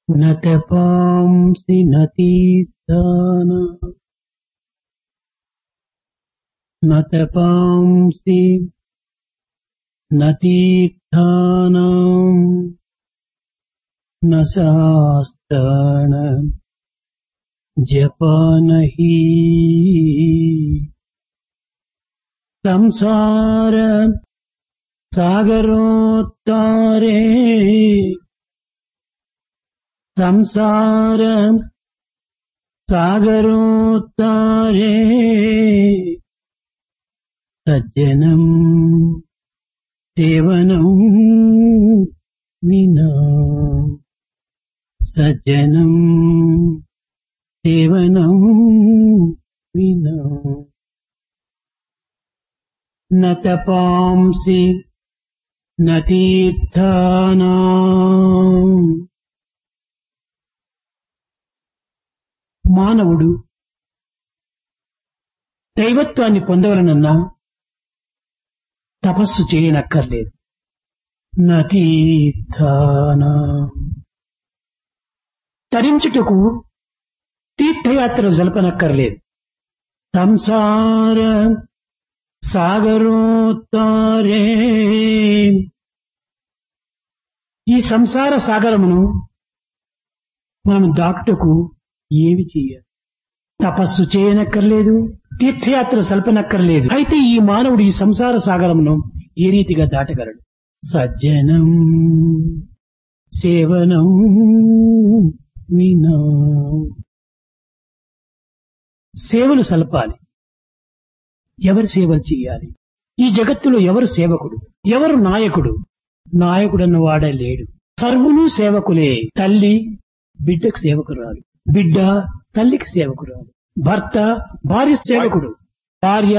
न तपांसि न तीर्थान न तपांसि न तीर्थानां न शास्त्राण जपानहि संसार सागरोत्तारे संसार सागरोत्तारे सज्जनं सेवनं विना सज्जनं सेवनं विना न तपांसि न तीर्थानां మానవుడు దైవత్వాన్ని పొందవలనన్నా తపస్సు చేయనక్కర్లేదు. నతీర్థానాం తరించుటకు తీర్థయాత్ర జలపనక్కర్లేదు. సంసార సాగరోత్తారే ఈ సంసార సాగరమును మనం దాటుటకు ఏమి చేయాలి? తపస్సు చేయనక్కర్లేదు, తీర్థయాత్ర సల్పనక్కర్లేదు. అయితే ఈ మానవుడు ఈ సంసార సాగరమును ఏ రీతిగా దాటగలడు? సజ్జనం సేవనం వినా సేవలు సల్పాలి. ఎవరు సేవలు చేయాలి? ఈ జగత్తులో ఎవరు సేవకుడు, ఎవరు నాయకుడు? నాయకుడన్న వాడే లేడు. సర్వులు సేవకులే. తల్లి బిడ్డకు సేవకురాలు, బిడ్డ తల్లికి సేవకురాలు, భర్త భార్య సేవకుడు, భార్య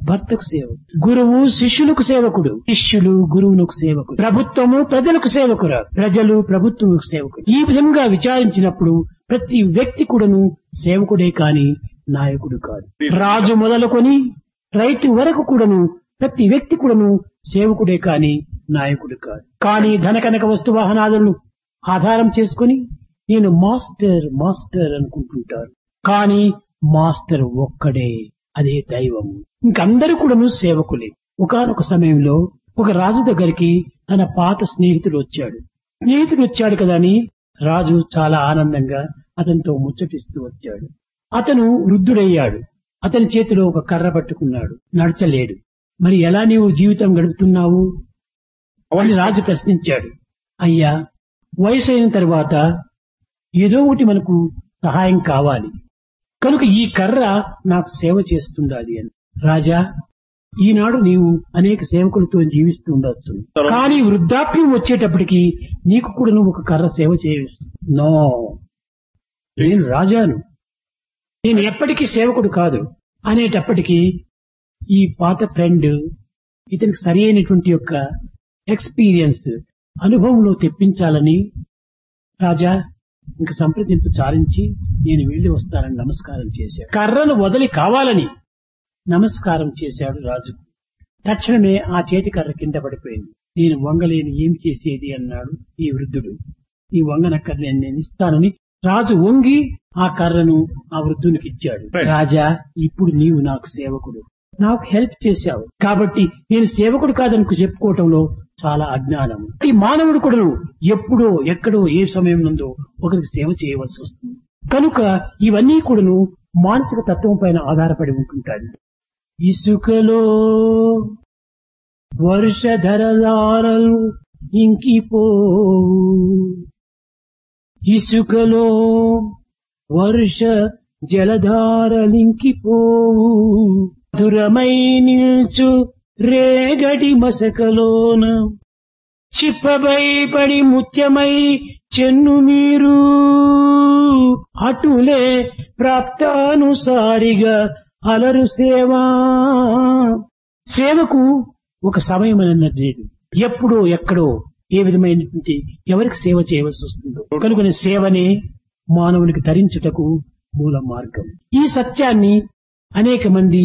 భర్తకు సేవకుడు, గురువు శిష్యులకు సేవకుడు, శిష్యులు గురువునకు సేవకుడు, ప్రభుత్వము ప్రజలకు సేవకురాలు, ప్రజలు ప్రభుత్వముకు సేవకుడు. ఈ విధంగా విచారించినప్పుడు ప్రతి వ్యక్తి కూడాను సేవకుడే కాని నాయకుడు కాదు. రాజు మొదలుకొని రైతు వరకు కూడాను ప్రతి వ్యక్తి కూడాను సేవకుడే కాని నాయకుడు కాదు. కానీ ధనకనక వస్తు వాహనాలను ఆధారం చేసుకుని నేను మాస్టర్ మాస్టర్ అనుకుంటుంటారు. కానీ మాస్టర్ ఒక్కడే, అదే దైవము. ఇంకందరూ కూడాను సేవకులే. ఒకానొక సమయంలో ఒక రాజు దగ్గరికి తన పాత స్నేహితుడు వచ్చాడు. స్నేహితుడు వచ్చాడు కదా అని రాజు చాలా ఆనందంగా అతనితో ముచ్చటిస్తూ వచ్చాడు. అతను వృద్ధుడయ్యాడు. అతని చేతిలో ఒక కర్ర పట్టుకున్నాడు, నడచలేడు. మరి ఎలా నీవు జీవితం గడుపుతున్నావు అని రాజు ప్రశ్నించాడు. అయ్యా, వయసు అయిన తర్వాత ఏదో ఒకటి మనకు సహాయం కావాలి కనుక ఈ కర్ర నాకు సేవ చేస్తుండాలి అని. రాజా, ఈనాడు నీవు అనేక సేవకులతో జీవిస్తూ ఉండవచ్చు, కానీ వృద్ధాప్యం వచ్చేటప్పటికి నీకు కూడా నువ్వు ఒక కర్ర సేవ చేయవచ్చు. నో, నేను రాజాను, నేను ఎప్పటికీ సేవకుడు కాదు అనేటప్పటికీ ఈ పాత ఫ్రెండ్ ఇతనికి సరి అయినటువంటి యొక్క ఎక్స్పీరియన్స్ అనుభవంలో తెప్పించాలని రాజా ఇంక సంప్రదింపు చాలించి నేను వెళ్లి వస్తానని నమస్కారం చేశాడు. కర్రను వదిలి కావాలని నమస్కారం చేశాడు రాజు. తక్షణమే ఆ చేతి కర్ర కింద పడిపోయింది. నేను వంగలేని ఏం చేసేది అన్నాడు ఈ వృద్ధుడు. ఈ వంగనక్కర్లేని నేను ఇస్తానని రాజు వంగి ఆ కర్రను ఆ వృద్ధునికి ఇచ్చాడు. రాజా, ఇప్పుడు నీవు నాకు సేవకుడు, నాకు హెల్ప్ చేశావు కాబట్టి నేను సేవకుడు కాదని చెప్పుకోవటంలో చాలా అజ్ఞానం. ఈ మానవుడు కూడా ఎప్పుడో ఎక్కడో ఏ సమయం నందో ఒకరికి సేవ చేయవలసి వస్తుంది. కనుక ఇవన్నీ కూడాను మానసిక తత్వం పైన ఆధారపడి ఉంటుంటాయి. ఇసుకలో వర్షధరదారలు ఇంకిపోవు, ఇసుకలో వర్ష జలధారలింకిపోవు, మధురమై నిల్చు రేగడి మసకలోన చిప్పబై పడి ముత్యమై చెన్ను నీరు, అటులే ప్రాప్తానుసారిగా అలరు సేవా. సేవకు ఒక సమయం అన్నది లేదు. ఎప్పుడో ఎక్కడో ఏ విధమైనటువంటి ఎవరికి సేవ చేయవలసి వస్తుందో కనుకనే సేవనే మానవునికి ధరించుటకు మూల మార్గం. ఈ సత్యాన్ని అనేక మంది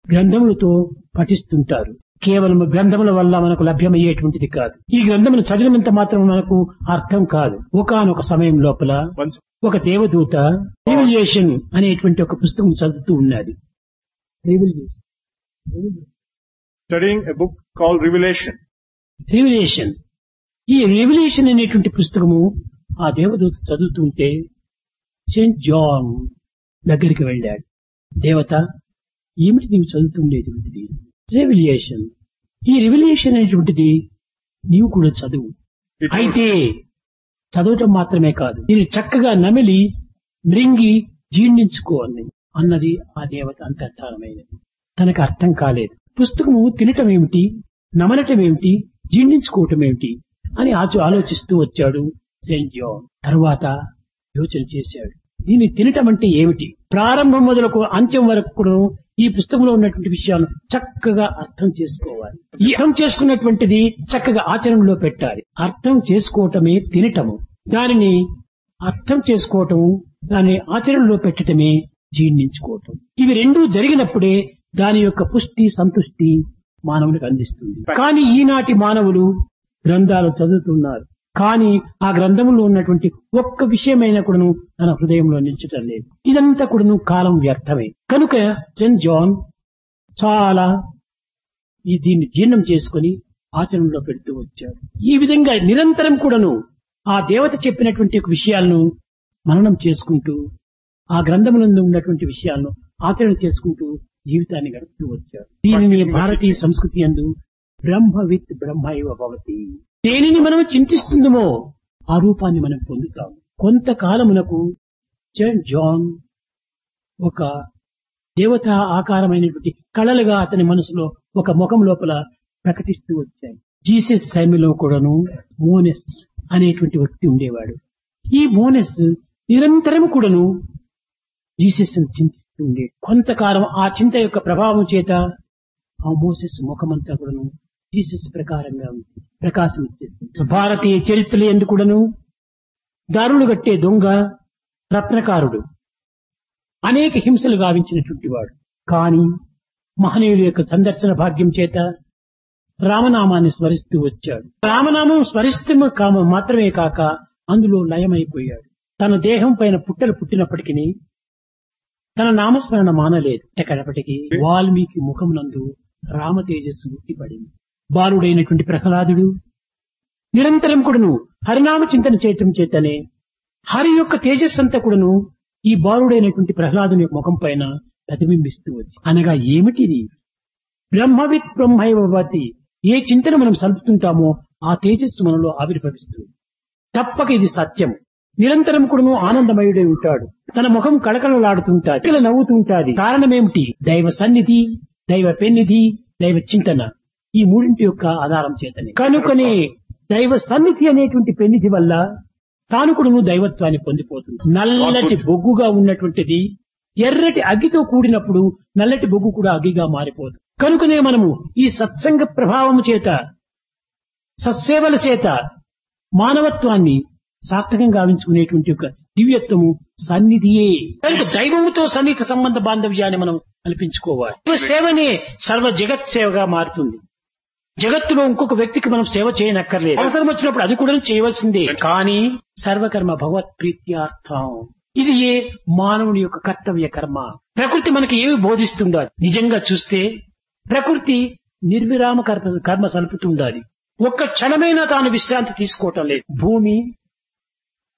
గ్రంథములతో పఠిస్తుంటారు. కేవలం గ్రంథముల వల్ల మనకు లభ్యమయ్యేటువంటిది కాదు. ఈ గ్రంథమును చదివినంత మాత్రం మనకు అర్థం కాదు. ఒకానొక సమయం లోపల ఒక దేవదూత రెవల్యూషన్ అనేటువంటి ఒక పుస్తకం చదువుతూ ఉన్నది. Studying a book called Revelation. Revolution. ఈ రెవల్యూషన్ అనేటువంటి పుస్తకము ఆ దేవదూత చదువుతుంటే సెయింట్ జాన్ దగ్గరికి వెళ్ళాడు. దేవత, ఏమిటి నీవు చదువుతుండేటువంటిది? రెవల్యూషన్. ఈ రెవల్యూషన్ అనేటువంటిది నీవు కూడా చదువు. అయితే చదవటం మాత్రమే కాదు, దీన్ని చక్కగా నమిలి మృంగి జీర్ణించుకో అన్నది ఆ దేవత అంతర్ధానమైనది. తనకు అర్థం కాలేదు. పుస్తకము తినటం ఏమిటి, నమలటం ఏమిటి, జీర్ణించుకోవటం ఏమిటి అని ఆలోచిస్తూ వచ్చాడు సెయింట్ జాన్. తరువాత యోచన చేశాడు, దీన్ని తినటం అంటే ఏమిటి, ప్రారంభం మొదలకు అంత్యం వరకు కూడా ఈ పుస్తకంలో ఉన్నటువంటి విషయాలను చక్కగా అర్థం చేసుకోవాలి. ఈ అర్థం చేసుకున్నటువంటిది చక్కగా ఆచరణలో పెట్టాలి. అర్థం చేసుకోవటమే తినటము, దానిని అర్థం చేసుకోవటము, దాన్ని ఆచరణలో పెట్టటమే జీర్ణించుకోవటం. ఇవి రెండూ జరిగినప్పుడే దాని యొక్క పుష్టి సంతుష్టి మానవునికి అందిస్తుంది. కానీ ఈనాటి మానవులు గ్రంథాలు చదువుతున్నారు, కానీ ఆ గ్రంథంలో ఉన్నటువంటి ఒక్క విషయమైనా కూడాను తన హృదయంలో నిల్చటం లేదు. ఇదంతా కూడాను కాలం వ్యర్థమే. కనుక సెయింట్ జాన్ చాలా దీన్ని జీర్ణం చేసుకుని ఆచరణలో పెడుతూ వచ్చాడు. ఈ విధంగా నిరంతరం కూడాను ఆ దేవత చెప్పినటువంటి విషయాలను మననం చేసుకుంటూ, ఆ గ్రంథములందు ఉన్నటువంటి విషయాలను ఆచరణ చేసుకుంటూ జీవితాన్ని గడుపుతూ వచ్చాడు. దీనిని భారతీయ సంస్కృతి యందు బ్రహ్మవిత్ బ్రహ్మైవ భవతి. దేనిని మనం చింతిస్తుందమో ఆ రూపాన్ని మనం పొందుతాము. కొంతకాలమునకు సెయింట్ జాన్ ఒక దేవతా ఆకారమైనటువంటి కళలుగా అతని మనసులో ఒక ముఖం లోపల ప్రకటిస్తూ వచ్చాయి. జీసస్ సమయంలో కూడాను మోనెస్ అనేటువంటి వ్యక్తి ఉండేవాడు. ఈ మోనెస్ నిరంతరం కూడాను జీసస్ చింతిస్తూ ఉండే. కొంతకాలం ఆ చింత యొక్క ప్రభావం చేత ఆ మోసెస్ ముఖమంతా కూడాను జీసస్ ప్రకారంగా ప్రకాశం ఇచ్చేస్తుంది. భారతీయ చరిత్రలు ఎందుకు కూడాను దారులు కట్టే దొంగ, రత్నకారుడు, అనేక హింసలు గావించినటువంటి వాడు. కానీ మహనీయుల యొక్క సందర్శన భాగ్యం చేత రామనామాన్ని స్మరిస్తూ వచ్చాడు. రామనామం స్మరిస్తూ మాత్రమే కాక అందులో లయమైపోయాడు. తన దేహం పైన పుట్టలు పుట్టినప్పటికీ తన నామస్మరణ మానలేదు. కడపటికి వాల్మీకి ముఖమునందు రామ తేజస్సు ఉట్టిపడింది. బాలుడైనటువంటి ప్రహ్లాదుడు నిరంతరం కూడాను హరినామ చింతన చేయటం చేతనే హరి యొక్క తేజస్సు అంతా కూడాను ఈ బాలుడైనటువంటి ప్రహ్లాదుని ముఖం పైన ప్రతిబింబిస్తూ వచ్చి, అనగా ఏమిటిది? బ్రహ్మవిత్ బ్రహ్మైవ భవతి. ఏ చింతన మనం సలుపుతుంటామో ఆ తేజస్సు మనలో ఆవిర్భవిస్తుంది. తప్పక ఇది సత్యం. నిరంతరం కూడాను ఆనందమయుడై ఉంటాడు. తన ముఖం కళకళలాడుతుంటాది, ఇలా నవ్వుతుంటాది. కారణమేమిటి? దైవ సన్నిధి, దైవ పెన్నిధి, దైవ చింతన. ఈ మూడింటి యొక్క ఆధారం చేతనే. కనుకనే దైవ సన్నిధి అనేటువంటి పెన్నిధి వల్ల తాను కూడాను దైవత్వాన్ని పొందిపోతుంది. నల్లటి బొగ్గుగా ఉన్నటువంటిది ఎర్రటి అగ్గితో కూడినప్పుడు నల్లటి బొగ్గు కూడా అగ్గిగా మారిపోతుంది. కనుకనే మనము ఈ సత్సంగ ప్రభావము చేత, సత్సేవల చేత మానవత్వాన్ని సార్థకంగా గావించుకునేటువంటి ఒక దివ్యత్వము సన్నిధియే. కనుక దైవముతో సన్నిహిత సంబంధ బాంధవ్యాన్ని మనం కల్పించుకోవాలి. సేవనే సర్వ జగత్ సేవగా మారుతుంది. జగత్తులో ఇంకొక వ్యక్తికి మనం సేవ చేయనక్కర్లేదు. అవసరం వచ్చినప్పుడు అది కూడా చేయవలసిందే. కానీ సర్వకర్మ భగవత్ ప్రీత్యార్థం. ఇది ఏ మానవుని యొక్క కర్తవ్య కర్మ. ప్రకృతి మనకి ఏమి బోధిస్తుందో నిజంగా చూస్తే ప్రకృతి నిర్విరామ కర్మ సలుపుతుండాలి. ఒక్క క్షణమైనా తాను విశ్రాంతి తీసుకోవటం లేదు. భూమి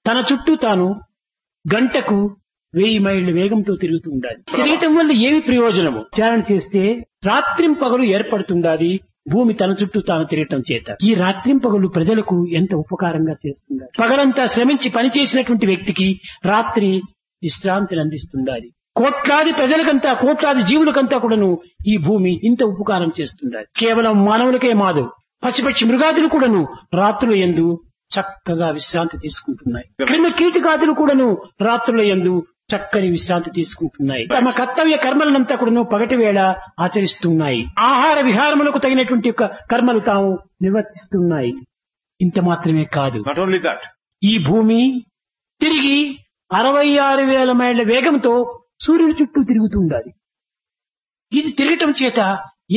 తన చుట్టూ తాను గంటకు 1000 మైళ్ళ వేగంతో తిరుగుతూ ఉండాలి. తిరగటం వల్ల ఏమి ప్రయోజనము? విచారణ చేస్తే రాత్రింపగలు ఏర్పడుతుండాలి భూమి తన చుట్టూ తాను తిరగటం చేత. ఈ రాత్రింపగలు ప్రజలకు ఎంత ఉపకారంగా చేస్తున్నారు. పగలంతా శ్రమించి పనిచేసినటువంటి వ్యక్తికి రాత్రి విశ్రాంతిని అందిస్తుండాలి. కోట్లాది ప్రజలకంతా, కోట్లాది జీవులకంతా కూడాను ఈ భూమి ఇంత ఉపకారం చేస్తుండాలి. కేవలం మానవులకే మాదు, పశుపక్షి మృగాదులు కూడాను రాత్రుల యందు చక్కగా విశ్రాంతి తీసుకుంటున్నాయి. క్రిమి కీటకాదులు కూడాను రాత్రుల యందు చక్కని విశ్రాంతి తీసుకుంటున్నాయి. తమ కర్తవ్య కర్మలనంతా కూడాను పగటి వేళ ఆచరిస్తున్నాయి. ఆహార విహారములకు తగినటువంటి యొక్క కర్మలు తాము నిర్వర్తిస్తున్నాయి. ఇంత మాత్రమే కాదు, ఈ భూమి తిరిగి 66,000 మైళ్ళ వేగంతో సూర్యుని చుట్టూ తిరుగుతుండాలి. ఇది తిరగటం చేత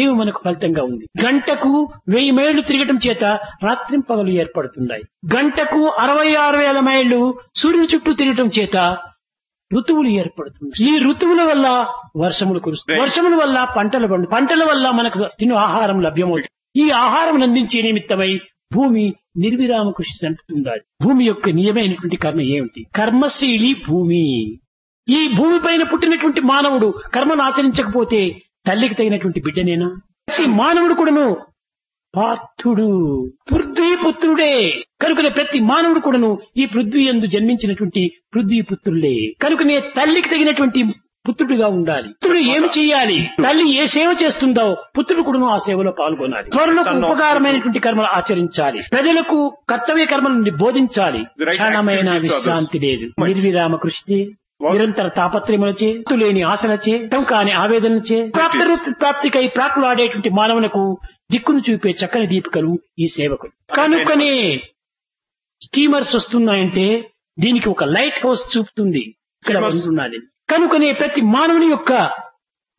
ఏమి మనకు ఫలితంగా ఉంది? గంటకు 1000 మైళ్లు తిరగటం చేత రాత్రింపగలు ఏర్పడుతున్నాయి. గంటకు 66,000 మైళ్లు సూర్యుని చుట్టూ తిరగటం చేత ఋతువులు ఏర్పడుతుంది. ఈ ఋతువుల వల్ల వర్షములు కురుస్తాయి. వర్షముల వల్ల పంటలు పండు, పంటల వల్ల మనకు తిను ఆహారం లభ్యమవుతుంది. ఈ ఆహారం అందించే నిమిత్తమై భూమి నిర్విరామ కృషి జరుపుతుండాలి. భూమి యొక్క నియమైనటువంటి కర్మ ఏమిటి? కర్మశీలి భూమి. ఈ భూమి పైన పుట్టినటువంటి మానవుడు కర్మను ఆచరించకపోతే తల్లికి తగినటువంటి బిడ్డనేనా? ఈ మానవుడు కూడాను పార్థుడు, పృథ్వీపుత్రుడే. కనుకనే ప్రతి మానవుడు కూడాను ఈ పృథ్వీ యందు జన్మించినటువంటి పృథ్వీపుత్రులే. కనుకనే తల్లికి తగినటువంటి పుత్రుడిగా ఉండాలి. పుత్రుడు ఏమి చేయాలి? తల్లి ఏ సేవ చేస్తుందో పుత్రుడు కూడాను ఆ సేవలో పాల్గొనాలి. త్వరలకు ఉపకారమైనటువంటి కర్మలు ఆచరించాలి. ప్రజలకు కర్తవ్య కర్మలను బోధించాలి. క్షణమైన విశ్రాంతి లేదు. నిర్విరామ కృషి, నిరంతర తాపత్రయములచే, లేని ఆశలచే, కాని ఆవేదనచే, ప్రాప్తికై ప్రాకులాడేటువంటి మానవులకు దిక్కును చూపే చక్కని దీపికలు ఈ సేవకులు. కనుకనే స్టీమర్స్ వస్తున్నాయంటే దీనికి ఒక లైట్ హౌస్ చూపుతుంది ఇక్కడ ఉంటున్నది. కనుకనే ప్రతి మానవుని యొక్క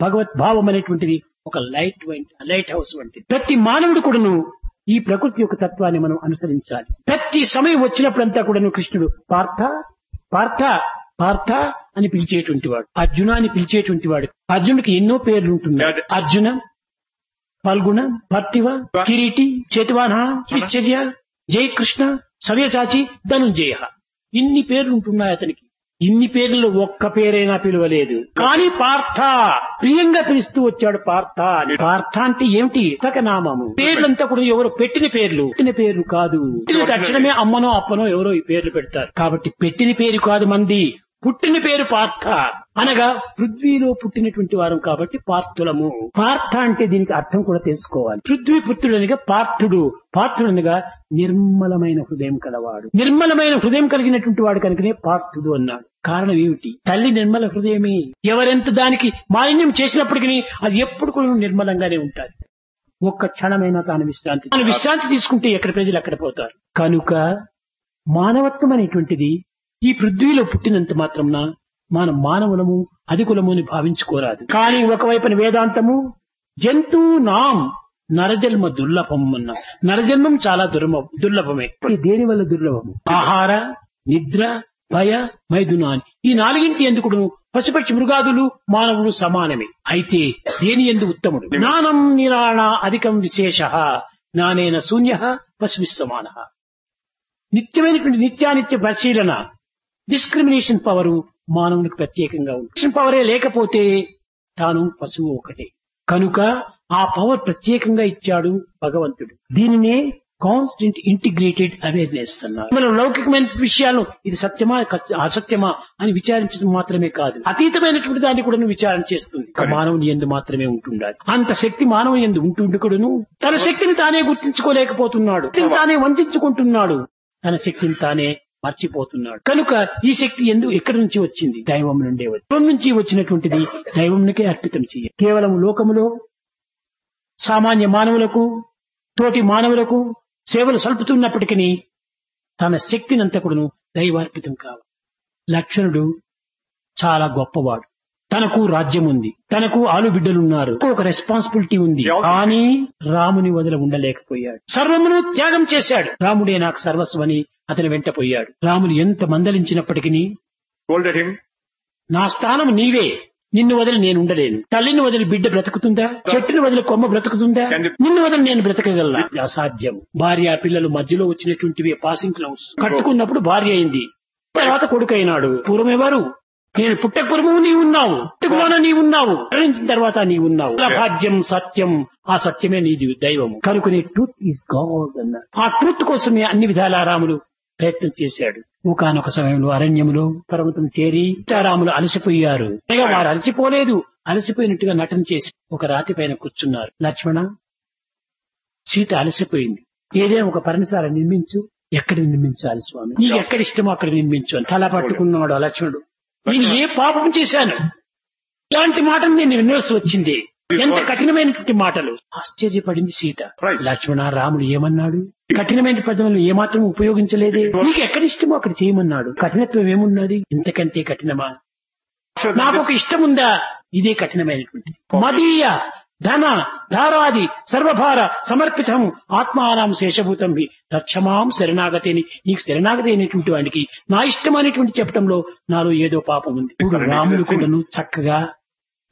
భగవత్ భావం అనేటువంటిది ఒక లైట్ హౌస్ వంటిది. ప్రతి మానవుడు కూడాను ఈ ప్రకృతి యొక్క తత్వాన్ని మనం అనుసరించాలి. ప్రతి సమయం వచ్చినప్పుడంతా కూడాను కృష్ణుడు పార్థ పార్థ పార్థ అని పిలిచేటువంటి వాడు, అర్జున అని పిలిచేటువంటి వాడు. అర్జునుడికి ఎన్నో పేర్లు ఉంటున్నాయి. అర్జున, ఫల్గుణ, భర్తివ, కిరీటి, చేతివాహన, విశ్చర్య, జయ కృష్ణ, సవ్యసాచి, ధనుంజయ. ఇన్ని పేర్లు ఉంటున్నాయి అతనికి. ఇన్ని పేర్లలో ఒక్క పేరైనా పిలవలేదు. కానీ పార్థ ప్రియంగా పిలుస్తూ వచ్చాడు. పార్థ అని. పార్థ అంటే ఏమిటి? నామము. పేర్లంతా కూడా ఎవరో పెట్టిన పేర్లు, పెట్టిన పేర్లు కాదు. పెట్టిన తక్షణమే అమ్మనో అప్పనో ఎవరో ఈ పేర్లు పెడతారు. కాబట్టి పెట్టిన పేరు కాదు మంది, పుట్టిన పేరు పార్థ. అనగా పృథ్వీలో పుట్టినటువంటి వారం కాబట్టి పార్థులము. పార్థ అంటే దీనికి అర్థం కూడా తెలుసుకోవాలి. పృథ్వీ పుత్రుడనిగా పార్థుడు, పార్థుడనగా నిర్మలమైన హృదయం కలవాడు. నిర్మలమైన హృదయం కలిగినటువంటి వాడు కనుకనే పార్థుడు అన్నాడు. కారణం ఏమిటి? తల్లి నిర్మల హృదయమే. ఎవరెంత దానికి మాలిన్యం చేసినప్పటికీ అది ఎప్పుడు కూడా నిర్మలంగానే ఉంటాది. ఒక్క క్షణమైనా తాను విశ్రాంతి తీసుకుంటే ఎక్కడ ప్రజలు అక్కడ పోతారు. కనుక మానవత్వం అనేటువంటిది ఈ పృథ్వీలో పుట్టినంత మాత్రంన మనం మానవులము అధికులము అని భావించుకోరాదు. కానీ ఒకవైపున వేదాంతము జంతునాం నరజన్మ దుర్లభం అన్న. నరజన్మం చాలా దుర్లభమే. దేని వల్ల దుర్లభము? ఆహార, నిద్ర, భయ, మైథునాన్ని. ఈ నాలుగింటి ఎందుకు పశుపక్షి మృగాదులు మానవుడు సమానమే. అయితే దేని ఎందు ఉత్తముడు? జ్ఞానం నిరాణ అధికం విశేష జ్ఞానేన శూన్య పశువి సమాన. నిత్యమైనటువంటి నిత్యానిత్య పరిశీలన, డిస్క్రిమినేషన్ పవరు మానవునికి ప్రత్యేకంగా ఉంది. పవరే లేకపోతే తాను పశువు ఒకటే. కనుక ఆ పవర్ ప్రత్యేకంగా ఇచ్చాడు భగవంతుడు. దీనినే కాన్స్టెంట్ ఇంటిగ్రేటెడ్ అవేర్నెస్ అన్నారు. మనం లౌకికమైన విషయాలను ఇది సత్యమా అసత్యమా అని విచారించడం మాత్రమే కాదు, అతీతమైనటువంటి దాన్ని కూడా విచారణ చేస్తుంది. మానవుని యందు మాత్రమే ఉంటుండాలి. అంత శక్తి మానవుని యందు ఉంటుండి కూడాను తన శక్తిని తానే గుర్తించుకోలేకపోతున్నాడు. తానే వంచుకుంటున్నాడు. తన శక్తిని తానే మర్చిపోతున్నాడు. కనుక ఈ శక్తి ఎక్కడి నుంచి వచ్చింది? దైవం నుండే దైవం నుంచి వచ్చినటువంటిది దైవంకే అర్పితం చేయాలి. కేవలం లోకములో సామాన్య మానవులకు, తోటి మానవులకు సేవలు సల్పుతున్నప్పటికీ తన శక్తినంతా కూడాను దైవార్పితం కావాలి. లక్ష్మణుడు చాలా గొప్పవాడు. తనకు రాజ్యం ఉంది, తనకు ఆలుబిడ్డలున్నారు, ఒక రెస్పాన్సిబిలిటీ ఉంది. కానీ రాముని వదిలి ఉండలేకపోయాడు. సర్వమును త్యాగం చేశాడు. రాముడే నాకు సర్వస్వని అతని వెంట పోయాడు. రాములు ఎంత మందలించినప్పటికీ నా స్థానం నీవే, నిన్ను వదిలి నేను ఉండలేను. తల్లిని వదిలి బిడ్డ బ్రతుకుతుందా? చెట్టుని వదిలి కొమ్మ బ్రతుకుతుందా? నిన్ను వదిలి నేను బ్రతకగలనా? అసాధ్యం. భార్య పిల్లలు మధ్యలో వచ్చినటువంటివి పాసింగ్ క్లౌడ్స్. కట్టుకున్నప్పుడు భార్య అయింది, తర్వాత కొడుకు అయినాడు. పూర్వం ఎవరు? నేను పుట్టక పూర్వము నీవున్నావు, పుట్టుకలోనే నీవున్నావు, మరణించిన తర్వాత నీవున్నావు. భాగ్యం సత్యం, ఆ సత్యమే నీది దైవము. కనుకనే ట్రూత్ ఈజ్ గాడ్ అన్నారు. ఆ ట్రూత్ కోసమే అన్ని విధాల రాములు ప్రయత్నం చేశాడు. ఒకానొక సమయంలో అరణ్యములో పర్వతం చేరి సీతారాములు అలసిపోయారు. వారు అలసిపోలేదు, అలసిపోయినట్టుగా నటన చేసి ఒక రాతి పైన కూర్చున్నారు. లక్ష్మణ, సీత అలసిపోయింది, ఏదైనా ఒక పర్ణశాల నిర్మించు. ఎక్కడ నిర్మించాలి స్వామి? నీకు ఎక్కడ ఇష్టమో అక్కడ నిర్మించు అని తల పట్టుకున్నాడు లక్ష్మణుడు. నేను ఏ పాపం చేశాను? ఇలాంటి మాటలు నేను వినవలసి వచ్చింది. ఎంత కఠినమైనటువంటి మాటలు. ఆశ్చర్యపడింది సీత. లక్ష్మణ, రాముడు ఏమన్నాడు? కఠినమైన పదములను ఏమాత్రం ఉపయోగించలేదే. నీకు ఎక్కడ ఇష్టమో అక్కడ చేయమన్నాడు. కఠినత్వం ఏమున్నది? ఇంతకంటే కఠినమా? నాకు ఒక ఇష్టం ఉందా? ఇదే కఠినమైనటువంటి. మదీయ ధన ధారాది సర్వభార సమర్పితం ఆత్మానాం శేషభూతం రక్షమాం శరణాగతిని. నీకు శరణాగతి అయినటువంటి వాడికి నా ఇష్టమైనటువంటి చెప్పడంలో నాలో ఏదో పాపం ఉంది. ఇప్పుడు రాముడు కూడాను చక్కగా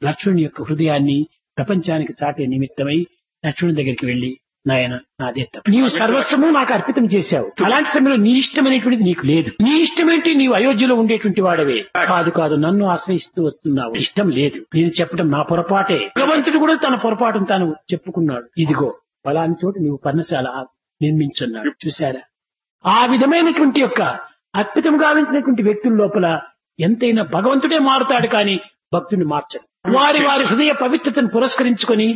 లక్ష్మణుని యొక్క హృదయాన్ని ప్రపంచానికి చాటే నిమిత్తమై లక్ష్మణుని దగ్గరికి వెళ్లి, నాయన నాదే తప్పు, నీవు సర్వస్వము నాకు అర్పితం చేశావు. అలాంటి సమయంలో నీ ఇష్టమైనటువంటిది నీకు లేదు. నీ ఇష్టమేంటి, నీవు అయోధ్యలో ఉండేటువంటి వాడవే. కాదు నన్ను ఆశ్రయిస్తూ వస్తున్నావు, ఇష్టం లేదు. నేను చెప్పడం నా పొరపాటే. భగవంతుడు కూడా తన పొరపాటును తాను చెప్పుకున్నాడు. ఇదిగో ఫలాని చోట నీవు పర్ణశాల నిర్మించున్నాడు. చూశారా, ఆ విధమైనటువంటి యొక్క అద్భుతం గావించినటువంటి వ్యక్తుల లోపల ఎంతైనా భగవంతుడే మారుతాడు కానీ భక్తుని మార్చడు. వారి హృదయ పవిత్రతను పురస్కరించుకొని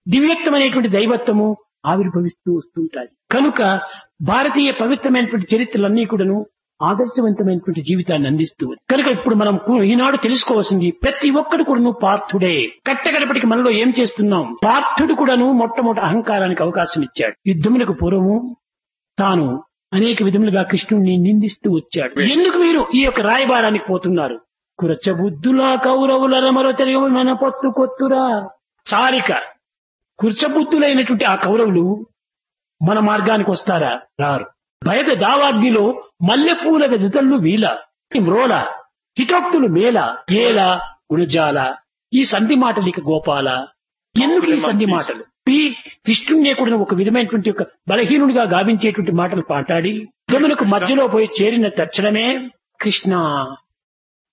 దివ్యక్తమైనటువంటి దైవత్వము ఆవిర్భవిస్తూ వస్తుంటాయి. కనుక భారతీయ పవిత్రమైనటువంటి చరిత్రలన్నీ కూడాను ఆదర్శవంతమైనటువంటి జీవితాన్ని అందిస్తూ ఉంది. కనుక ఇప్పుడు మనం ఈనాడు తెలుసుకోవాల్సింది, ప్రతి ఒక్కడు కూడాను పార్థుడే. కట్టగడపటికి మనలో ఏం చేస్తున్నాం? పార్థుడు కూడాను మొట్టమొదటి అహంకారానికి అవకాశం ఇచ్చాడు. యుద్ధములకు పూర్వము తాను అనేక విధములుగా కృష్ణుడిని నిందిస్తూ వచ్చాడు. ఎందుకు మీరు ఈ యొక్క రాయబారానికి పోతున్నారు? కురచబుద్ధులా కౌరవుల రమర తెలియ మన పొత్తు కొత్తురా. చారిక కుర్చబుద్ధులైనటువంటి ఆ కౌరవులు మన మార్గానికి వస్తారా? రారు. భయద దావాగ్నిలో మల్లెపూల వెజతల్లు వీల మ్రోల హితోక్తులు మేల ఏల గుణజాల. ఈ సంధి మాటలు ఇక గోపాల. ఎందుకు ఈ సంధి మాటలు? ఈ కృష్ణుణ్ణే కూడా ఒక విధమైనటువంటి ఒక బలహీనుడిగా గావించేటువంటి మాటలు మాట్లాడి గమనకు మధ్యలో పోయి చేరిన తక్షణమే కృష్ణ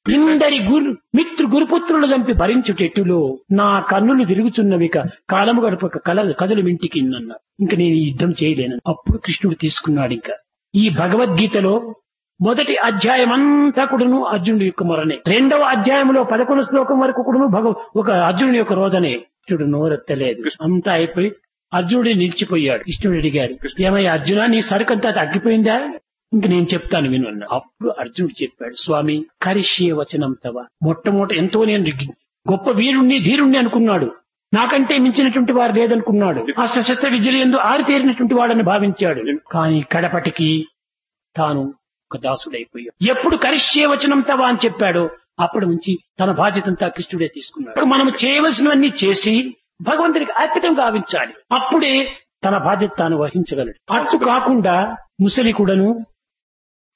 ఇందరి గురుపుత్రులు చంపి భరించుటెట్టులో నా కన్నులు తిరుగుచున్నవిక కాలము గడపక కథలు మింటికి అన్నారు. ఇంక నేను ఈ యుద్ధం చేయలేను. అప్పుడు కృష్ణుడు తీసుకున్నాడు. ఇంకా ఈ భగవద్గీతలో మొదటి అధ్యాయం అంతా కూడాను అర్జునుడి యొక్క మొరనే. రెండవ అధ్యాయంలో 11 శ్లోకం వరకు కూడాను ఒక అర్జునుడి యొక్క రోదనే. కృష్ణుడు నోరెత్తలేదు. అంతా అయిపోయి అర్జునుడి నిలిచిపోయాడు. కృష్ణుడు అడిగాడు, ఏమయ్య అర్జున, నీ సరుకంతా తగ్గిపోయిందా? ఇంక నేను చెప్తాను విను అన్నా. అప్పుడు అర్జునుడు చెప్పాడు, స్వామి కరిష్యే వచనం తవ. మొట్టమొదట ఎంతో నేను గొప్ప వీరుణ్ణి ధీరుణ్ణి అనుకున్నాడు. నాకంటే మించినటువంటి వారు లేదనుకున్నాడు. అస్త్రశస్త్ర విద్యలు ఎందు ఆరితేరినటువంటి వాడని భావించాడు. కానీ కడపటికి తాను ఒక దాసుడైపోయాడు. ఎప్పుడు కరిష్యే వచనం తవ అని చెప్పాడో అప్పటి నుంచి తన బాధ్యతంతా కృష్ణుడే తీసుకున్నాడు. మనం చేయవలసినవన్నీ చేసి భగవంతుడికి అర్పితం గావించాలి. అప్పుడే తన బాధ్యత తాను వహించగలడు. అటు కాకుండా ముసలి కూడాను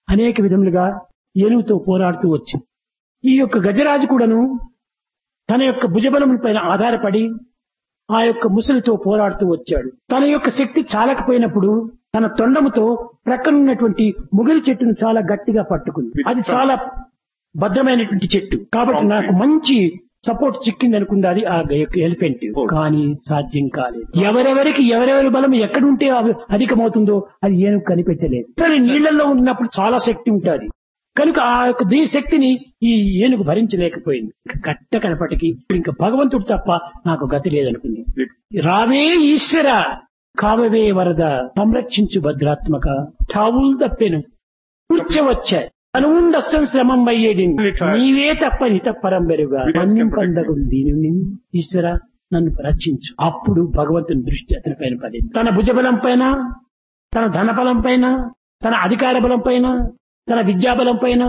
అనేక విధములుగా ఏనుగుతో పోరాడుతూ వచ్చింది. ఈ యొక్క గజరాజు కూడాను తన యొక్క భుజబలముల పైన ఆధారపడి ఆ యొక్క ముసలితో పోరాడుతూ వచ్చాడు. తన యొక్క శక్తి చాలకపోయినప్పుడు తన తొండముతో ప్రక్కనున్నటువంటి ముగిలి చెట్టును చాలా గట్టిగా పట్టుకుంది. అది చాలా భద్రమైనటువంటి చెట్టు కాబట్టి నాకు మంచి సపోర్ట్ చిక్కింది అనుకుంది అది ఆ ఎలిఫెంట్. కానీ సాధ్యం కాలేదు. ఎవరెవరి బలం ఎక్కడుంటే అధికమవుతుందో అది ఏనుగు కనిపెట్టలేదు. సరే, నీళ్లలో ఉన్నప్పుడు చాలా శక్తి ఉంటుంది కనుక ఆ యొక్క దీని శక్తిని ఈ ఏనుగు భరించలేకపోయింది. కట్ట కనపటికి ఇంకా భగవంతుడు తప్ప నాకు గతి లేదనుకుంది. రావే ఈశ్వర కావవే వరద సంరక్షించు భద్రాత్మక ఠావులు తప్పెను కూర్చోవచ్చాయి అనుండస్సం శ్రమం వయ్యేది నీవే తప్ప నితప్పరం బెరుగా పందగు దీని ఈశ్వర నన్ను రక్షించు. అప్పుడు భగవంతుని దృష్టి అతని పైన పడింది. తన భుజబలం పైన, తన ధనబలం పైన, తన అధికార బలం పైన, తన విద్యాబలం పైన,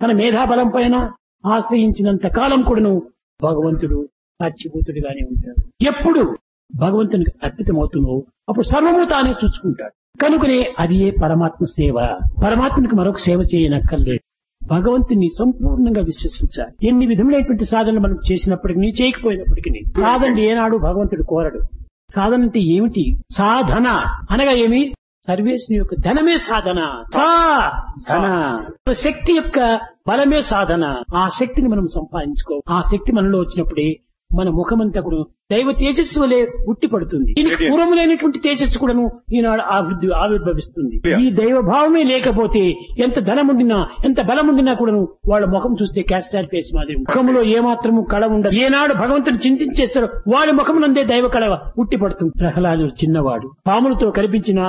తన మేధాబలం పైన ఆశ్రయించినంత కాలం కూడాను భగవంతుడు సాక్షిభూతుడిగానే ఉంటాడు. ఎప్పుడు భగవంతునికి అర్పితమవుతుందో అప్పుడు సర్వము తానే చూసుకుంటాడు. కనుకనే అది ఏ పరమాత్మ సేవ. పరమాత్మనికి మరొక సేవ చేయనక్కర్లేదు. భగవంతుని సంపూర్ణంగా విశ్వసించాలి. ఎన్ని విధములైనటువంటి సాధనలు మనం చేసినప్పటికీ చేయకపోయినప్పటికీ సాధన ఏనాడు భగవంతుడు కోరడు. సాధన అంటే ఏమిటి? సాధన అనగా ఏమి? సర్వేశ్వరుని యొక్క ధనమే సాధన. సాధన శక్తి యొక్క బలమే సాధన. ఆ శక్తిని మనం సంపాదించుకో. ఆ శక్తి మనలో వచ్చినప్పుడే మన ముఖమంతా కూడా దైవ తేజస్సు వలె ఉట్టి పడుతుంది. దీనికి పూర్వములైనటువంటి తేజస్సు కూడాను ఈనాడు ఆవిర్భవిస్తుంది. ఈ దైవ భావమే లేకపోతే ఎంత ధనముండినా ఎంత బలముండినా కూడాను వాళ్ళ ముఖం చూస్తే క్యాస్టాల్ ఫేస్ మాదిరి ముఖంలో ఏమాత్రము కళ ఉండదు. ఏనాడు భగవంతుని చింతించేస్తారో వాడి ముఖమునందే దైవ కళ ఉట్టి పడుతుంది. ప్రహ్లాదుడు చిన్నవాడు, పాములతో కనిపించిన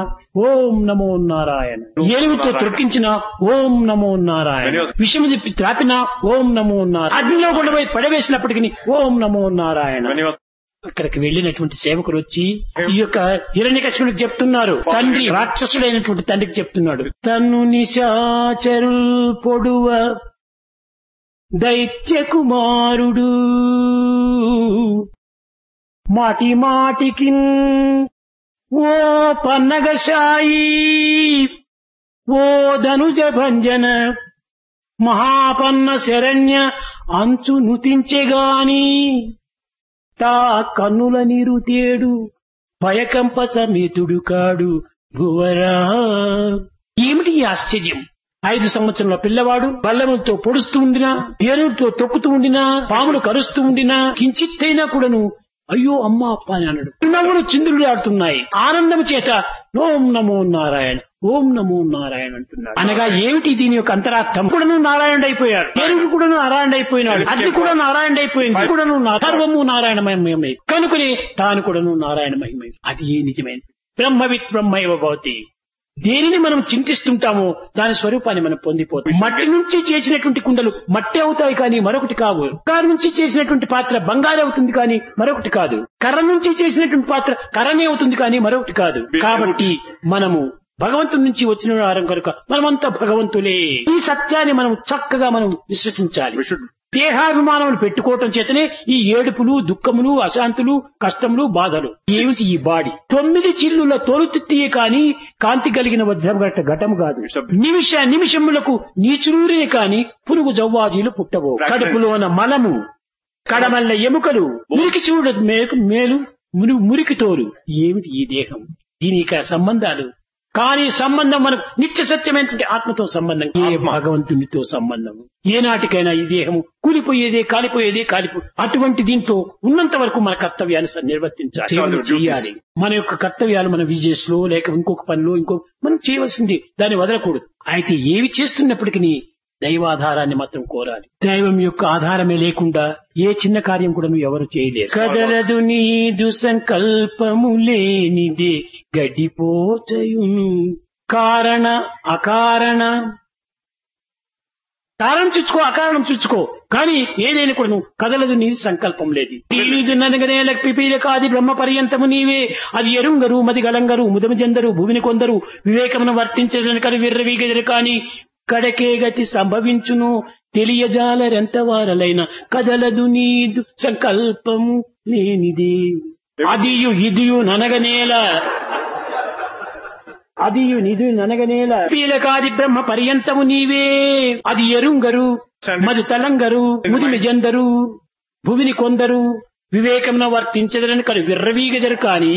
ఓం నమో నారాయణ, ఏనుగుతో త్రొక్కించిన ఓం నమో నారాయణ, విషము చెప్పి త్రాపిన ఓం నమో నారాయణ, అగ్నిలో కూడా పడవేసినప్పటికీ ఓం నమో నారాయణ. అక్కడికి వెళ్లినటువంటి సేవకులు వచ్చి ఈ యొక్క హిరణ్యకశిపుడికి చెప్తున్నారు. తండ్రి రాక్షసుడైనటువంటి తండ్రికి చెప్తున్నాడు, తన్ను నిశాచరుల్ పొడువ దైత్య కుమారుడు మాటి మాటికి ఓ పన్నగశాయి ఓ ధనుజ భంజన మహాపన్న శరణ్య అంచు నుతించెగాని తా కన్నుల నీరు తేడు భయకంప సమేతుడు కాడు భువరా. ఏమిటి ఈ ఆశ్చర్యం? 5 సంవత్సరంలో పిల్లవాడు బల్లములతో పొడుస్తూ ఉండినా, ఏనుగుతో తొక్కుతూ ఉండినా, పాములు కరుస్తూ ఉండినా కించిత్తైనా కూడాను అయ్యో అమ్మా అప్ప అని అన్నాడు. నవ్వులు చిందులు ఆడుతున్నాయి. ఆనందం చేత ఓం నమో నారాయణ ఓం నమో నారాయణ అంటున్నాడు. అనగా ఏమిటి దీని యొక్క అంతరార్థం? కూడాను నారాయణుడు అయిపోయాడు, ఏనుగుడు కూడాను నారాయణుడు అయిపోయినాడు, అగ్ని కూడా నారాయణుడు అయిపోయింది, కూడాను సర్వము నారాయణమయమై కనుకనే తాను కూడాను నారాయణమయమై. అది ఏ నిజమైన బ్రహ్మవిత్ బ్రహ్మైవ భవతి. దేనిని మనం చింతిస్తుంటామో దాని స్వరూపాన్ని మనం పొందిపోతాం. మట్టి నుంచి చేసినటువంటి కుండలు మట్టి అవుతాయి కానీ మరొకటి కావు. బంగారు నుంచి చేసినటువంటి పాత్ర బంగారు అవుతుంది కానీ మరొకటి కాదు. కర్ర నుంచి చేసినటువంటి పాత్ర కర్రనే అవుతుంది కానీ మరొకటి కాదు. కాబట్టి మనము భగవంతుడి నుంచి వచ్చిన వారం కనుక మనమంతా భగవంతులే. ఈ సత్యాన్ని మనం చక్కగా మనం విశ్వసించాలి. దేహాభిమానములు పెట్టుకోవటం చేతనే ఈ ఏడుపులు దుఃఖములు అశాంతులు కష్టములు బాధలు. ఏమిటి ఈ బాడీ? 9 చిల్లుల తోలుతిత్తియే కాని కాంతి కలిగిన వజ్రగట్ట ఘటము కాదు. నిమిషములకు నీచురూరే కాని పురుగు జవ్వాజీలు పుట్టవో. కడుపులోన మలము కడమల్ల ఎముకలు మురికి చూడ మేలు మురికి తోలు. ఏమిటి ఈ దేహం? దీనికి సంబంధాలు కానీ సంబంధం మనకు నిత్య సత్యమైనటువంటి ఆత్మతో సంబంధం, ఏ భగవంతునితో సంబంధం. ఏనాటికైనా ఈ దేహము కూలిపోయేదే కాలిపోయేదే అటువంటి దీంతో ఉన్నంత వరకు మన కర్తవ్యాన్ని నిర్వర్తించాలి, చేయాలి. మన యొక్క కర్తవ్యాలు మన బిజినెస్ లో లేక ఇంకొక పనిలో మనం చేయవలసింది, దాన్ని వదలకూడదు. అయితే ఏవి చేస్తున్నప్పటికీ దైవాధారాన్ని మాత్రం కోరాలి. దైవం యొక్క ఆధారమే లేకుండా ఏ చిన్న కార్యం కూడా నువ్వు ఎవరు చేయలేరు. కదలదు నీదు సంకల్పము లేనిదే గడ్డిపోచయును కారణ అకారణ. కారణం చూసుకో అకారణం చూసుకో కానీ ఏదైనా కూడా నువ్వు కదలదు నీది సంకల్పం లేదు. పిపీలకాది బ్రహ్మ పర్యంతము నీవే అది ఎరుంగరు మది గలంగరు ముదమజందరు భూమిని కొందరు వివేకమును వర్తించదని కని విర్రవీగెదరు కాని కడకే గతి సంభవించును తెలియజాలరెంత వారలైన కదలదు నీదు సంకల్పము లేనిది. అదియు ఇదియు ననగనేల పీలకాది బ్రహ్మ పర్యంతము నీవే అది ఎరుంగరు మది తలంగరు ముదిమి జందరు భూమిని కొందరు వివేకమున వర్తించదరని కని విర్రవీగెదరు కాని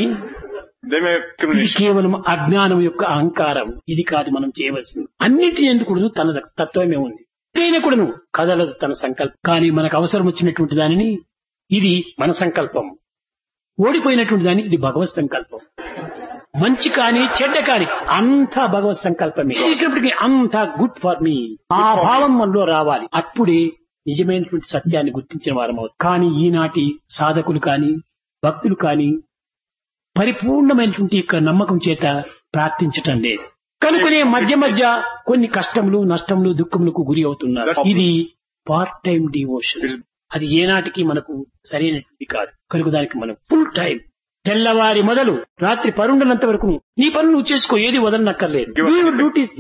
ఇది కేవలం అజ్ఞానం యొక్క అహంకారం. ఇది కాదు మనం చేయవలసింది. అన్నింటి ఎందుకు తన తత్వమే ఉంది. దేని కూడాను కదలదు తన సంకల్పం. కానీ మనకు అవసరం వచ్చినటువంటి దానిని ఇది మన సంకల్పం, ఓడిపోయినటువంటి దాన్ని ఇది భగవత్ సంకల్పం. మంచి కాని చెడ్డ కాని అంతా భగవత్ సంకల్పమే. చేసినప్పటికీ అంతా గుడ్ ఫర్ మీ. ఆ భావం మనలో రావాలి. అప్పుడే నిజమైనటువంటి సత్యాన్ని గుర్తించిన వారం అవుతుంది. కానీ ఈనాటి సాధకులు కాని భక్తులు కాని పరిపూర్ణమైనటువంటి యొక్క నమ్మకం చేత ప్రార్థించటం లేదు. కనుకనే మధ్య మధ్య కొన్ని కష్టములు నష్టములు దుఃఖములకు గురి అవుతున్నారు. ఇది పార్ట్ టైం డివోషన్. అది ఏనాటికి మనకు సరైనది కాదు. కనుక దానికి మనం ఫుల్ టైం తెల్లవారి మొదలు రాత్రి పరుండనంత వరకు నీ పనులు నువ్వు చేసుకో, ఏది వదలనక్కర్లేదు. డ్యూటీస్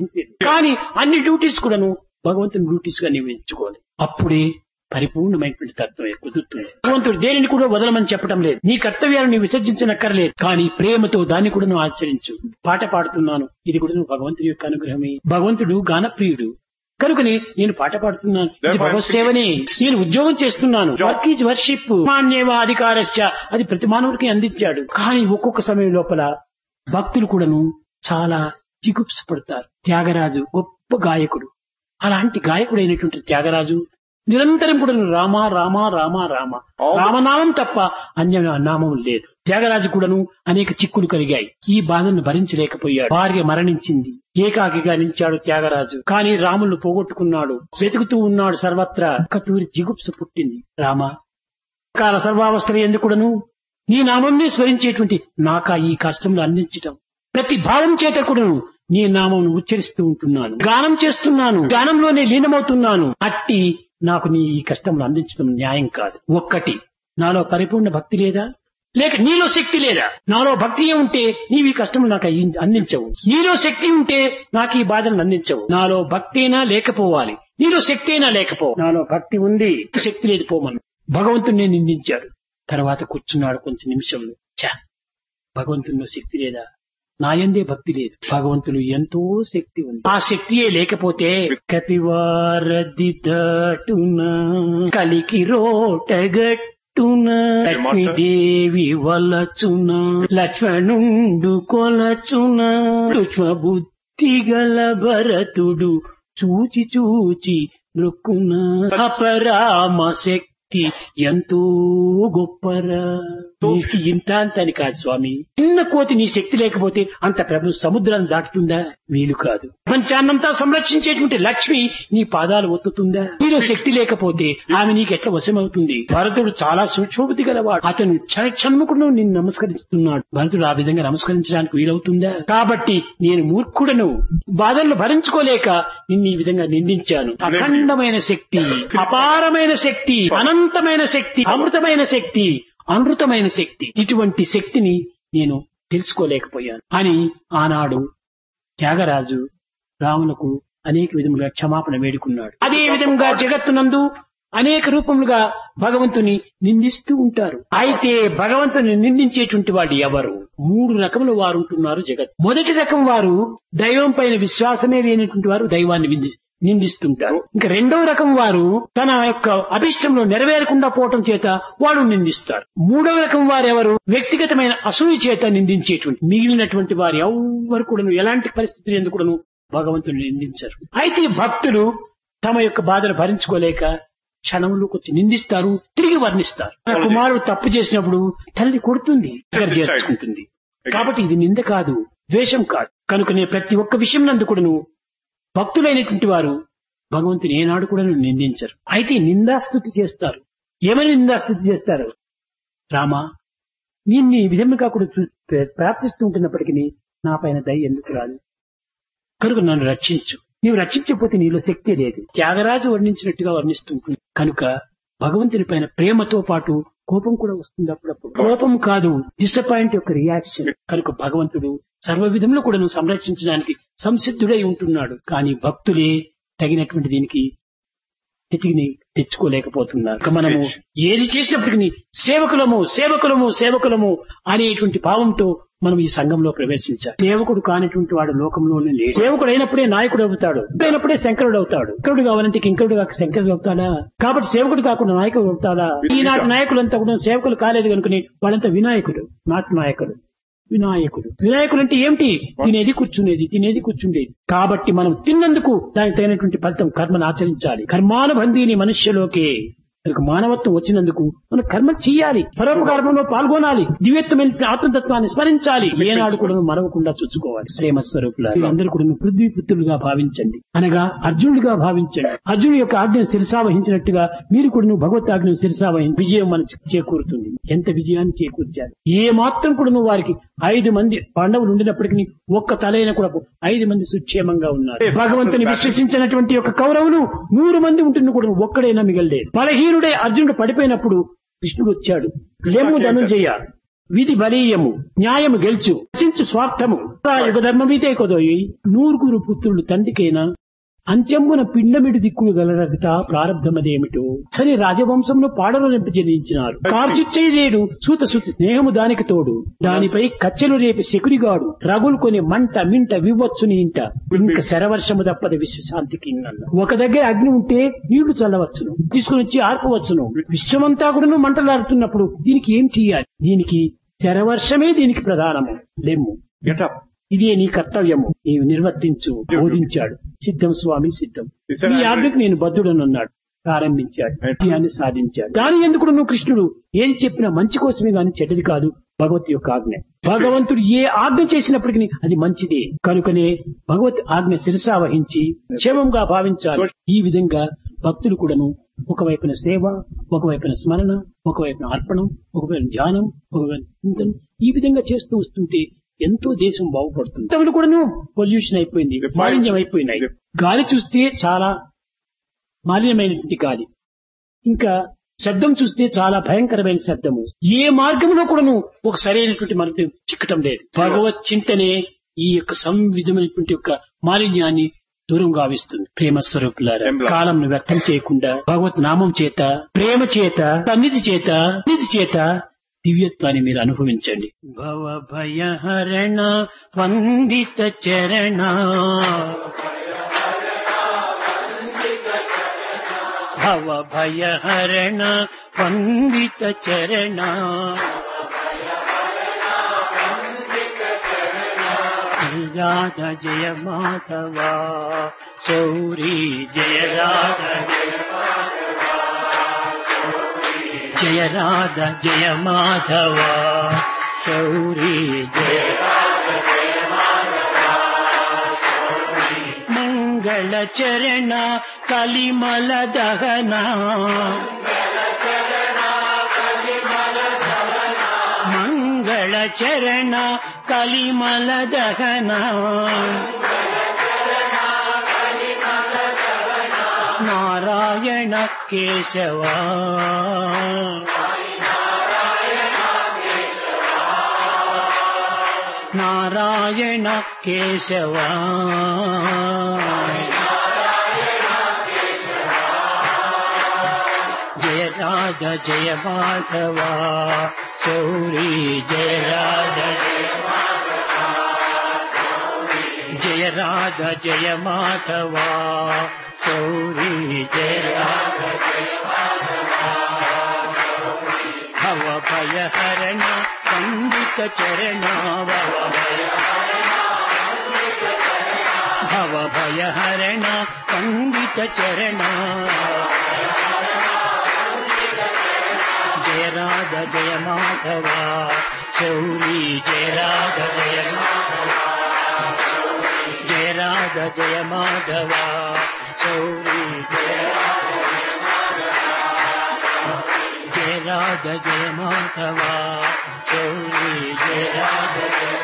కానీ అన్ని డ్యూటీస్ కూడాను భగవంతుని డ్యూటీస్ గా నీవు ఎంచుకోవాలి. అప్పుడే పరిపూర్ణమైనటువంటి తత్వమే కుదురుతుంది. భగవంతుడు దేనిని కూడా వదలమని చెప్పడం లేదు. నీ కర్తవ్యాలను నీవు విసర్జించనక్కర్లేదు. కానీ ప్రేమతో దాన్ని కూడా నువ్వు ఆచరించు. పాట పాడుతున్నాను, ఇది కూడా నువ్వు భగవంతుడి యొక్క అనుగ్రహమే. భగవంతుడు గానప్రియుడు కనుకని నేను పాట పాడుతున్నాను, ఇది భగవత్ సేవనే. నేను ఉద్యోగం చేస్తున్నాను, వర్క్ ఈజ్ వర్షిప్. మాన్యేవ అధికారశ్చ, అది ప్రతి మానవుడికి అందించాడు. కానీ ఒక్కొక్క సమయం లోపల భక్తులు కూడాను చాలా చిగుప్స పడతారు. త్యాగరాజు గొప్ప గాయకుడు. అలాంటి గాయకుడైనటువంటి త్యాగరాజు నిరంతరం కూడా రామ రామ రామ రామ రామనామం తప్ప అన్య నామం లేదు. త్యాగరాజు కూడాను అనేక చిక్కులు కలిగాయి. ఈ బాధను భరించలేకపోయాడు. భార్య మరణించింది, ఏకాకిగా నిలిచాడు త్యాగరాజు. కానీ రాములను పోగొట్టుకున్నాడు. వెతుకుతూ ఉన్నాడు సర్వత్రా. కతూరి జిగుప్స పుట్టింది. రామ కాల సర్వావస్థలు ఎందుకుడను నీ నామంనే స్మరించేటువంటి నాకా ఈ కష్టంలో అందించటం. ప్రతి భావం చేత కూడాను నీ నామం ఉచ్చరిస్తూ ఉంటున్నాను, గానం చేస్తున్నాను, గానంలోనే లీనమవుతున్నాను. అట్టి నాకు నీ ఈ కష్టంలో అందించడం న్యాయం కాదు. ఒక్కటి, నాలో పరిపూర్ణ భక్తి లేదా, లేక నీలో శక్తి లేదా? నాలో భక్తి ఉంటే నీవు ఈ కష్టములు నాకు అందించవు. నీలో శక్తి ఉంటే నాకు ఈ బాధలను అందించవు. నాలో భక్తి అయినా లేకపోవాలి, నీలో శక్తి అయినా లేకపో. నాలో భక్తి ఉంది, శక్తి లేదు పోమను. భగవంతుడిని నిందించాడు. తర్వాత కూర్చున్నాడు కొంచెం నిమిషంలో. భగవంతునిలో శక్తి లేదా, నాయందే భక్తి లేదు. భగవంతుడు ఎంతో శక్తి ఉంది. ఆ శక్తియే లేకపోతే కపివారది దాటున కలికి రోటగట్టున లక్ష్మీదేవి వలచున లక్ష్మణుండు కొలచున సూక్ష్మ బుద్ధి గల భరతుడు చూచి చూచి నృక్కున అపరామ శక్తి ఎంతో గొప్పరా. నీకు ఇంత అంతని కాదు స్వామి. చిన్న కోతి నీ శక్తి లేకపోతే అంత ప్రభు సముద్రాన్ని దాటుతుందా? వీలు కాదు. ప్రపంచాన్నంతా సంరక్షించేటువంటి లక్ష్మి నీ పాదాలు ఒత్తుతుందా? నీలో శక్తి లేకపోతే ఆమె నీకు ఎట్లా వశమవుతుంది? భరతుడు చాలా సూక్ష్మబుద్ధి గలవాడు. అతను క్షణముకుడు నిన్ను నమస్కరిస్తున్నాడు. భరతుడు ఆ విధంగా నమస్కరించడానికి వీలవుతుందా? కాబట్టి నేను మూర్ఖుడను, బాధలను భరించుకోలేక నిన్ను ఈ విధంగా నిందించాను. అఖండమైన శక్తి, అపారమైన శక్తి, అనంతమైన శక్తి, అమృతమైన శక్తి, అనృతమైన శక్తి, ఇటువంటి శక్తిని నేను తెలుసుకోలేకపోయాను అని ఆనాడు త్యాగరాజు రాములకు అనేక విధములుగా క్షమాపణ వేడుకున్నాడు. అదే విధంగా జగత్తునందు అనేక రూపములుగా భగవంతుని నిందిస్తూ ఉంటారు. అయితే భగవంతుని నిందించేటువంటి వాడు ఎవరు? 3 రకముల వారు ఉంటున్నారు జగత్. మొదటి రకం వారు దైవం పైన విశ్వాసమే లేనటువంటి వారు దైవాన్ని నిందిస్తుంటారు. ఇంకా రెండవ రకం వారు తన యొక్క అభిష్టంలో నెరవేరకుండా పోవటం చేత వాడు నిందిస్తారు. మూడవ రకం వారు ఎవరు? వ్యక్తిగతమైన అసూయ చేత నిందించేటువంటి. మిగిలినటువంటి వారు ఎవరు కూడాను ఎలాంటి పరిస్థితులు ఎందుకు కూడాను భగవంతుని నిందించరు. అయితే భక్తులు తమ యొక్క బాధను భరించుకోలేక క్షణంలో కొంచెం నిందిస్తారు, తిరిగి వర్ణిస్తారు. కుమారుడు తప్పు చేసినప్పుడు తల్లి కొడుతుంది, చేర్చుకుంటుంది. కాబట్టి ఇది నింద కాదు, ద్వేషం కాదు. కనుకనే ప్రతి ఒక్క విషయం నందు కూడాను భక్తులైనటువంటి వారు భగవంతుని ఏనాడు కూడా నిందించరు. అయితే నిందాస్తుతి చేస్తారు. ఏమని నిందాస్తుతి చేస్తారు? రామా, నేను ఈ విధంగా కూడా ప్రార్థిస్తుంటున్నప్పటికీ నా పైన దయ ఎందుకు రాదు? కనుక నన్ను రక్షించు. నీవు రక్షించకపోతే నీలో శక్తి లేదు. త్యాగరాజు వర్ణించినట్టుగా వర్ణిస్తుంటుంది. కనుక భగవంతుని పైన ప్రేమతో పాటు కోపం కూడా వస్తుంది అప్పుడప్పుడు. కోపం కాదు, డిసప్పాయింట్ యొక్క రియాక్షన్. కనుక భగవంతుడు సర్వ విధంలో కూడా సంరక్షించడానికి సంసిద్ధుడై ఉంటున్నాడు. కానీ భక్తులే తగినటువంటి దీనికి స్థితిని తెచ్చుకోలేకపోతున్నారు. మనము ఏది చేసినప్పటికీ సేవకులము సేవకులము సేవకులము అనేటువంటి భావంతో మనం ఈ సంఘంలో ప్రవేశించాలి. సేవకుడు కానిటువంటి వాడు లోకంలోనే లేడు. సేవకుడు అయినప్పుడే నాయకుడు అవుతాడు, అయినప్పుడే శంకరుడు అవుతాడు. శంకరుడు కావాలంటే కింకరుడు కాక శంకరుడు అవుతాడా? కాబట్టి సేవకుడు కాకుండా నాయకుడు అవుతాడా? ఈనాటి నాయకులంతా కూడా సేవకులు కాలేదు కనుకని వాళ్ళంతా వినాయకుడు, నాటి నాయకుడు. వినాయకుడు అంటే ఏమిటి? తినేది కూర్చునేది, తినేది కూర్చుండేది. కాబట్టి మనం తిన్నందుకు దానికి తగినటువంటి ఫలితం కర్మను ఆచరించాలి. కర్మానుబంధీని మనుష్యలోకే. మానవత్వం వచ్చినందుకు మనం కర్మ చేయాలి, పరోపకారంలో పాల్గొనాలి, దివ్యత్వమైన ఆత్మతత్వాన్ని స్మరించాలి, ఏనాడు కూడా మరవకుండా చూసుకోవాలి. ప్రేమ స్వరూపుల అందరూ కూడా పృథ్వీ పుత్రులుగా భావించండి, అనగా అర్జునుడిగా భావించండి. అర్జునుడి యొక్క ఆజ్ఞను శిరసావహించినట్టుగా మీరు కూడా భగవత్ ఆజ్ఞను శిరసావహించి విజయం మనకు చేకూరుతుంది. ఎంత విజయాన్ని చేకూర్చారు! ఏ మాత్రం కూడా వారికి 5 మంది పాండవులు ఉండినప్పటికీ ఒక్క తలైన కూడా 5 మంది సుక్షేమంగా ఉన్నారు. భగవంతుని విశ్వసించినటువంటి యొక్క కౌరవులు 100 మంది ఉంటున్న కూడా ఒక్కడైనా మిగలలేదు. బలహీనుడే అర్జునుడు పడిపోయినప్పుడు కృష్ణుడు వచ్చాడు. లెమ్ము ధనుంజయ, విధి బలీయము, న్యాయము గెలుచు, రచించు స్వార్థము, యుగ ధర్మమీతే కొదోయి. 100 పుత్రులు తండ్రికైనా అంత్యమున పిండమిడి దిక్కులు గలరగట ప్రారంభమదేమిటో సరి రాజవంశంలో పాడలు నింపి జనించినారు. కార్చిచ్చేదేడు సూత స్నేహము దానికి తోడు, దానిపై కచ్చెలు రేపి శకురిగాడు రగులు కొని మంట మింట వివ్వచ్చుని ఇంట, ఇంక శరవర్షము తప్పద విశ్వశాంతికి. ఒక దగ్గర అగ్ని ఉంటే నీళ్లు చల్లవచ్చును, తీసుకుని వచ్చి ఆర్పవచ్చును. విశ్వమంతా కూడా మంటలాడుతున్నప్పుడు దీనికి ఏం చెయ్యాలి? దీనికి శరవర్షమే దీనికి ప్రధానము. లెమ్ము, ఇదే నీ కర్తవ్యము, నీవు నిర్వర్తించు బోధించాడు. సిద్ధం స్వామి సిద్ధం, ఈ ఆజ్ఞకు నేను బద్ధుడనన్నాడు. ప్రారంభించాడు, విజయాన్ని సాధించాడు. దాని ఎందుకు నువ్వు కృష్ణుడు ఏం చెప్పినా మంచి కోసమే గాని చెడ్డది కాదు భగవత్ యొక్క ఆజ్ఞ. భగవంతుడు ఏ ఆజ్ఞ చేసినప్పటికీ అది మంచిదే. కనుకనే భగవత్ ఆజ్ఞ శిరసావహించి క్షేమంగా భావించాలి. ఈ విధంగా భక్తులు కూడాను ఒకవైపున సేవ, ఒకవైపున స్మరణ, ఒకవైపున అర్పణం, ఒకవైపున ధ్యానం, ఒకవైపున చింతన, ఈ విధంగా చేస్తూ వస్తుంటే ఎంతో దేశం బాగుపడుతుంది. తమను కూడాను పొల్యూషన్ అయిపోయింది, మాలిన్యం అయిపోయినాయి. గాలి చూస్తే చాలా మాలిన్యమైనటువంటి గాలి, ఇంకా శబ్దం చూస్తే చాలా భయంకరమైన శబ్దము. ఏ మార్గంలో కూడాను ఒక సరైనటువంటి మార్గం చిక్కటం లేదు. భగవత్ చింతనే ఈ యొక్క సంవిధమైనటువంటి యొక్క మాలిన్యాన్ని దూరం గావిస్తుంది. ప్రేమ స్వరూపులారా, Emblem. కాలంను వ్యర్థం చేయకుండా భగవత్ నామం చేత, ప్రేమ చేత, సన్నిధి చేత దివ్యత్వాన్ని మీరు అనుభవించండి. భవ భయ హరణ వందిత చరణ, భవ భయ హరణ వందిత చరణ, రాధ జయ మాధవ శౌరీ జయ రాధ జయ రాధ జయ మాధవ శౌరీ జయ మంగళ చరణ కలిమల దహన, మంగళ చరణ కలిమల దహన, నారాయణ కేశవ నారాయణ కేశవ జయ రాధ జయ మాధవ శౌరీ జయ రాధ జయ రాధ జయ మాధవ శౌరీ జయ రాధ భవ భయ హరణ వందిత చరణ, భవ భయ హరణ వందిత చరణ, జయ రాధ జయ మాధవ శౌరీ జయ రాధ జయ జయ రాధ జయ మాధవ శౌరీ జయ రాధ జయ మాధవ శౌరీ జయ రాధ జయ